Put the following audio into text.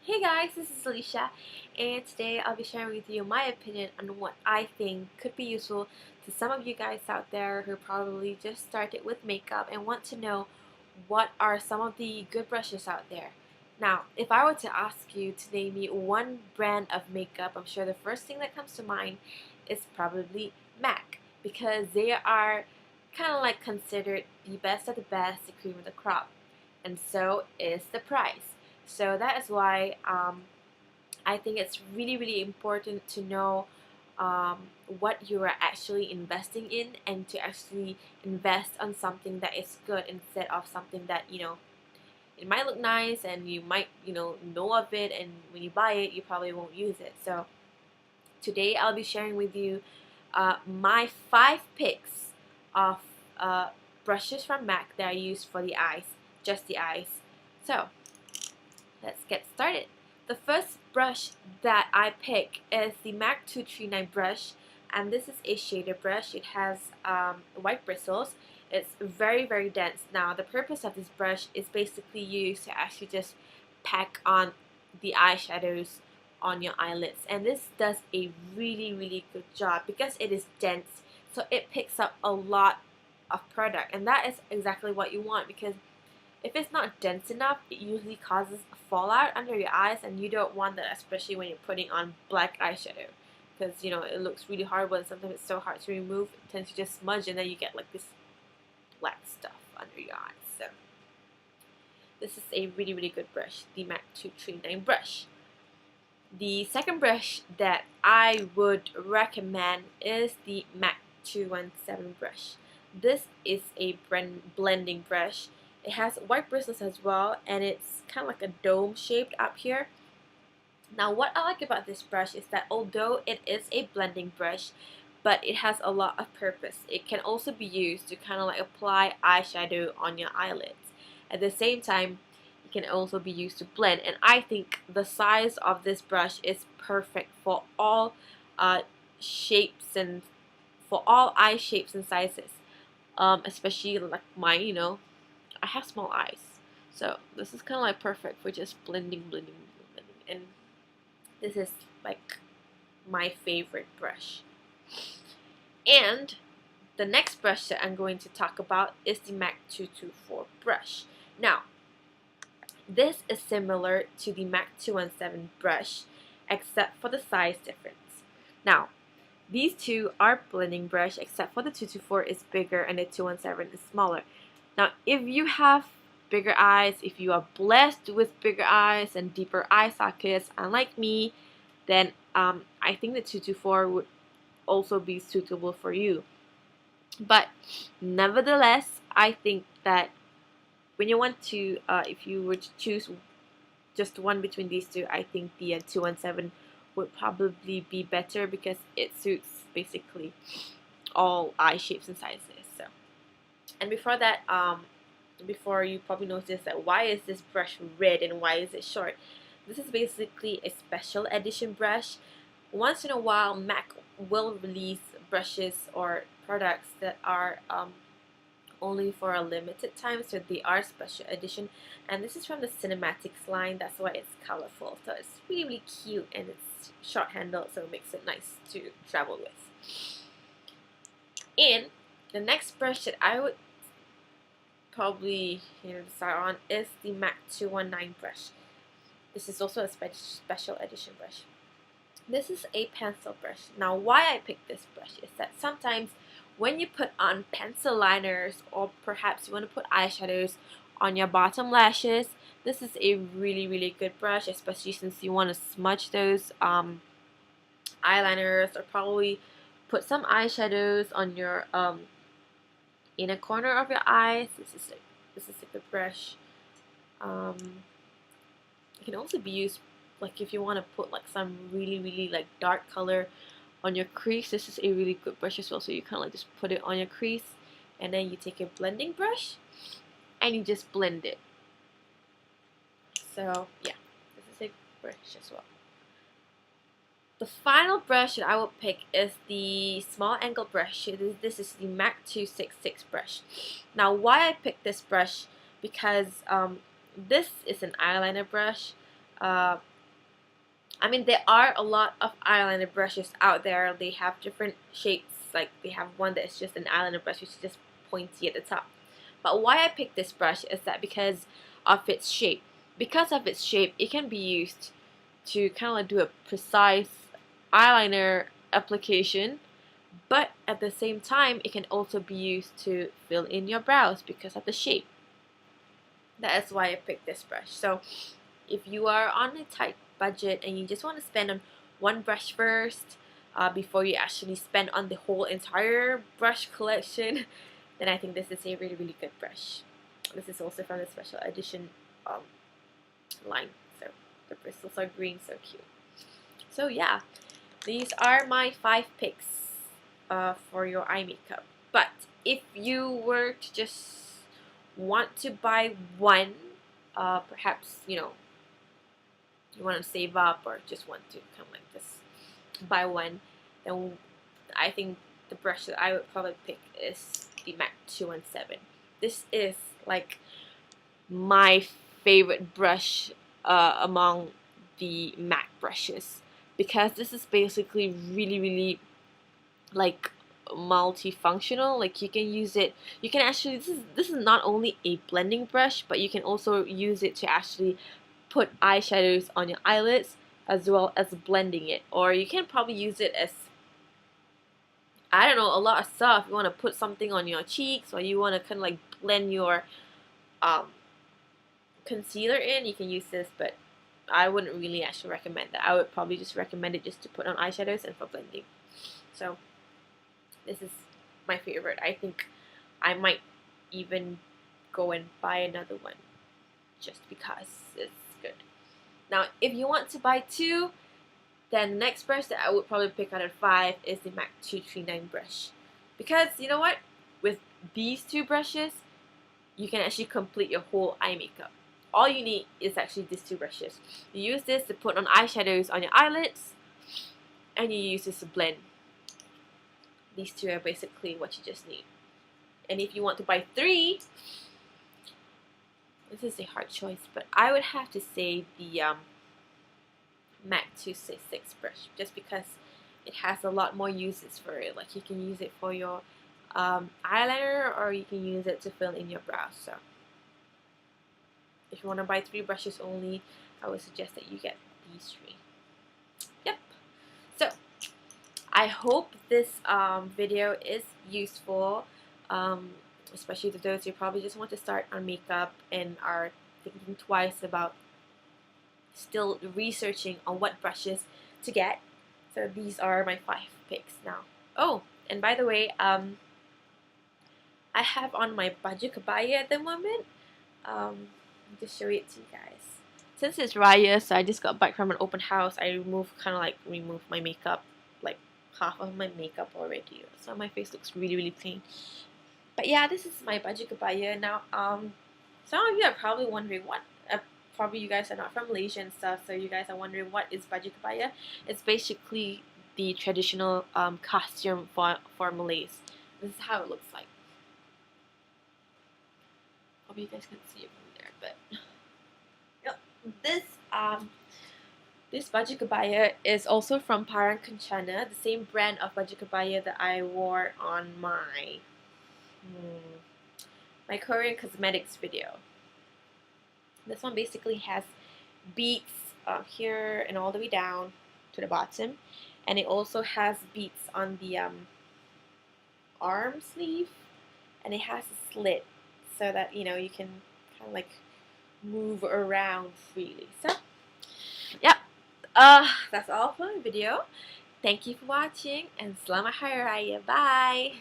Hey guys, this is Alicia, and today I'll be sharing with you my opinion on what I think could be useful to some of you guys out there who probably just started with makeup and want to know what are some of the good brushes out there. Now, if I were to ask you to name me one brand of makeup, I'm sure the first thing that comes to mind is probably MAC, because they are kind of like considered the best of the best, the cream of the crop, and so is the price. So that is why I think it's really important to know what you are actually investing in and to actually invest on something that is good instead of something that it might look nice and you might know of it, and when you buy it you probably won't use it. So today I'll be sharing with you my 5 picks of brushes from MAC that I use for the eyes, just the eyes. So let's get started. The first brush that I pick is the MAC 239 brush, and this is a shader brush. It has white bristles. It's very dense. Now the purpose of this brush is basically used to actually just pack on the eyeshadows on your eyelids, and this does a really good job because it is dense, so it picks up a lot of product, and that is exactly what you want, because if it's not dense enough, it usually causes fallout under your eyes, and you don't want that, especially when you're putting on black eyeshadow, because it looks really horrible, and sometimes it's so hard to remove. It tends to just smudge, and then you get like this black stuff under your eyes. So this is a really good brush, the MAC 239 brush. The second brush that I would recommend is the MAC 217 brush. This is a blending brush. It has white bristles as well, and it's kind of like a dome shaped up here. Now what I like about this brush is that although it is a blending brush, but it has a lot of purpose. It can also be used to kind of like apply eyeshadow on your eyelids. At the same time, it can also be used to blend, and I think the size of this brush is perfect for all shapes and for all eye shapes and sizes. Especially like mine, I have small eyes, so this is kind of like perfect for just blending, and this is like my favorite brush. And the next brush that I'm going to talk about is the MAC 224 brush. Now, this is similar to the MAC 217 brush, except for the size difference. Now, these two are blending brush, except for the 224 is bigger and the 217 is smaller. Now, if you have bigger eyes, if you are blessed with bigger eyes and deeper eye sockets, unlike me, then I think the 224 would also be suitable for you. But nevertheless, I think that when you want to, if you were to choose just one between these two, I think the 217 would probably be better because it suits basically all eye shapes and sizes. So, and before that, before you probably notice that why is this brush red and why is it short? This is basically a special edition brush. Once in a while, MAC will release brushes or products that are only for a limited time, so they are special edition, and this is from the Cinematics line. That's why it's colorful, so it's really cute, and it's short handled, so it makes it nice to travel with. And the next brush that I would probably decide on is the MAC 219 brush. This is also a special edition brush. This is a pencil brush. Now why I picked this brush is that sometimes when you put on pencil liners, or perhaps you want to put eyeshadows on your bottom lashes, this is a really good brush, especially since you want to smudge those eyeliners, or probably put some eyeshadows on your inner corner of your eyes. This is a good brush. It can also be used like if you want to put like some really like dark color on your crease. This is a really good brush as well, so you kind of like just put it on your crease, and then you take a blending brush and you just blend it. So yeah, this is a brush as well. The final brush that I will pick is the small angle brush. This is the MAC 266 brush. Now why I picked this brush, because this is an eyeliner brush. I mean, there are a lot of eyeliner brushes out there. They have different shapes. Like they have one that is just an eyeliner brush, which is just pointy at the top. But why I picked this brush is that because of its shape. Because of its shape, it can be used to kind of like do a precise eyeliner application, but at the same time, it can also be used to fill in your brows because of the shape. That is why I picked this brush. So if you are on a tight budget and you just want to spend on one brush first before you actually spend on the whole entire brush collection, then I think this is a really, really good brush. This is also from the special edition line. So the bristles are green, so cute. So yeah, these are my 5 picks for your eye makeup. But if you were to just want to buy one, perhaps you want to save up or just want to kind of like just buy one, then I think the brush that I would probably pick is the MAC 217. This is like my favorite brush among the MAC brushes, because this is basically really like multifunctional. Like you can use it, you can actually, this is not only a blending brush, but you can also use it to actually put eyeshadows on your eyelids as well as blending it. Or you can probably use it as, I don't know, a lot of stuff. You want to put something on your cheeks, or you want to kind of like blend your concealer in, you can use this, but I wouldn't really actually recommend that. I would probably just recommend it just to put on eyeshadows and for blending. So this is my favorite. I think I might even go and buy another one just because it's good. Now, if you want to buy 2, then the next brush that I would probably pick out of 5 is the MAC 239 brush. Because, you know what? With these 2 brushes, you can actually complete your whole eye makeup. All you need is actually these 2 brushes. You use this to put on eyeshadows on your eyelids, and you use this to blend. These 2 are basically what you just need. And if you want to buy 3, this is a hard choice, but I would have to say the MAC 266 brush, just because it has a lot more uses for it. Like you can use it for your eyeliner, or you can use it to fill in your brows. So if you want to buy 3 brushes only, I would suggest that you get these 3. Yep. So I hope this video is useful, especially to those who probably just want to start on makeup and are thinking twice about still researching on what brushes to get. So these are my 5 picks now. Oh, and by the way, I have on my baju kebaya at the moment. I'll just show it to you guys. Since it's Raya, so I just got back from an open house, I removed my makeup, like half of my makeup already. So my face looks really clean. But yeah, this is my baju kebaya. Now, some of you are probably wondering what. Probably you guys are not from Malaysia and stuff, so you guys are wondering what is baju kebaya. It's basically the traditional costume for Malays. This is how it looks like. Hope you guys can see it from there, but yep, this baju kebaya is also from Parang Kencana, the same brand of baju kebaya that I wore on my Korean cosmetics video. This one basically has beads here and all the way down to the bottom, and it also has beads on the arm sleeve, and it has a slit so that you can kind of like move around freely. So yeah, that's all for the video. Thank you for watching, and Selamat Hari Raya. Bye!